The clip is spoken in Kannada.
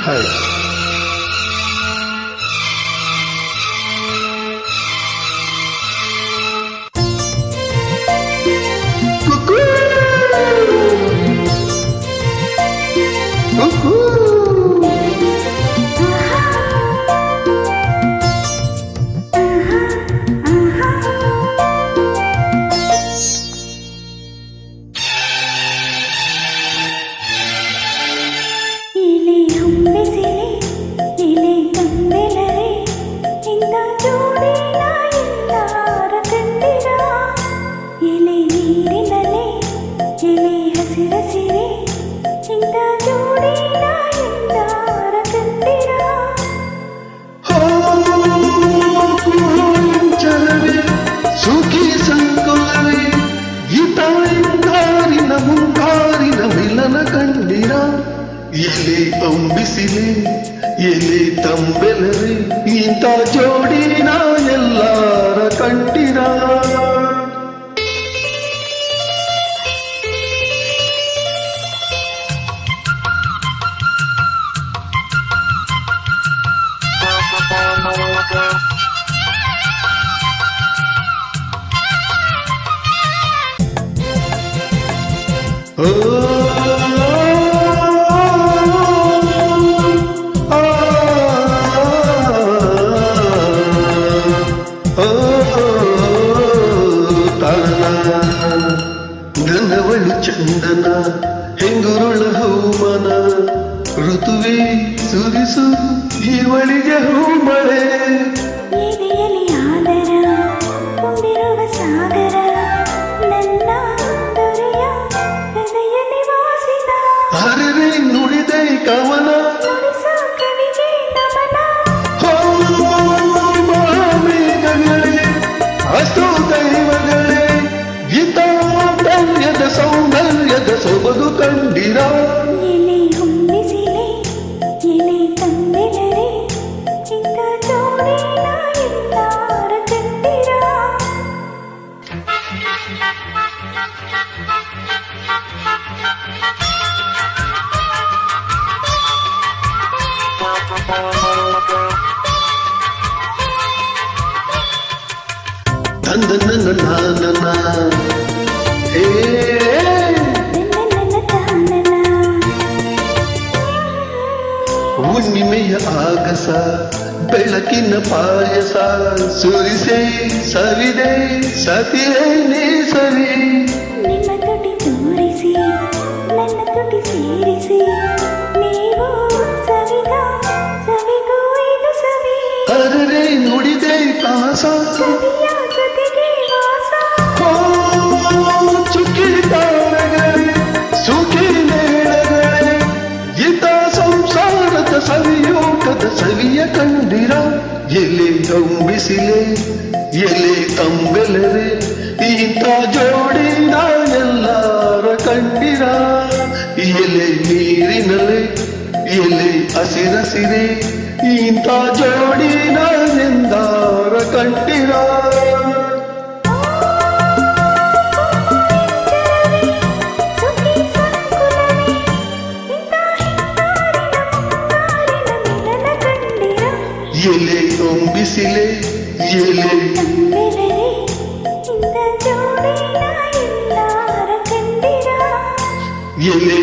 ಹಾಯ್. ಮುಂಗಾರಿನ ಮಿಲನ ಕಂಡಿರ ಎಲೆ ಅಂಬಿಸಿಲೆ ಎಲೆ ತಂಬೆಲರೆ ಇಂಥ ಜೋಡಿನ ಎಲ್ಲಾರ ಕಂಡಿರ. ಘನವಳು ಚಂದನ ಹೆಂಗುರುಳ ಹೂಮನ ಋತುವೆ ಸುರಿಸು ಇವಳಿಗೆ ಹೂಮಳೆ. ಎದೆಯಲ್ಲಿ ಆದರ ತುಂಬಿರುವ ಸಾಗರ ನನ್ನ ದೊರೆಯ ಹೃದಯದಲ್ಲಿ ವಾಸಿದ ಹರಿವೆ ನುಡಿದೆ ಕವನ ನುಡಿಸೋ ಕವಿಗೆ ನಮನ. ಮೇಘಗಳೇ ಅಷ್ಟು ದೈವಗಳೇ ಗೀತಾಂತರ್ಯದ ಸೌಂದರ್ಯದ ಸೊಬಗು ಕಂಡಿರ. ಎಲೆ ಹೊಂದಿಸಿಲೆ ಎಲೆ ತಂದೆಲರೆ ಇಂಥ ಜೋಡಿನ ಎಲ್ಲಾರ ಕಂಡಿರ. ತಂದನ ನಾನನ ಹೇ ಹುಣ್ಣಿಮೆಯ ಆಗಸ ಬೆಳಕಿನ ಪಾಯಸ ಸುರಿಸೆ ಸವಿದೆ ಸತಿಯೇ ನೀ ಸವಿ. ನಿಮ್ಮ ತುಟಿ ತೋರಿಸಿ ನನ್ನ ತುಟಿ ಸೇರಿಸಿ ನೀವು ಸವಿದ ಸವಿಗೂ ಇದು ಸವಿ. ಅರರೆ ನುಡಿದೆ ಕಾಸ ಸವಿಯ ಜೊತೆಗೆ ವಾಸ. ಚುಕ್ಕಿ ತಾರಗಳೇ ಸುಖಿ ಮೇಳಗಳೇ ಗೀತ ಸಂಸಾರದ ಸವಿಯೋಗದ ಸವಿಯ ಕಂಡಿರ. ಎಲೆ ಅಂಬಿಸಿಲೆ ಎಲೆ ತಂಬೆಲರೆ ಇಂಥ ಜೋಡಿನ ಎಲ್ಲಾರ ಕಂಡಿರ. ಎಲೆ ನೀರಿನಲೆ ಎಲೆ ಹಸಿರಸಿರೆ ಇಂಥ ಜೋಡಿನ ಎಂದಾರ ಕಂಡಿರ. ಸುಖಿ ಸಂಕುಲವೇ ಇಂಥ ಹಿಂಗಾರಿನ ಮುಂಗಾರಿನ ಮಿಲನ ಕಂಡಿರ. ಎಲೆ ಅಂಬಿಸಿಲೆ ಎಲೆ ತಂಬೆಲರೆ ಇಂಥ ಜೋಡಿನ ಎಲ್ಲಾರ ಕಂಡಿರ. ಎಲೆ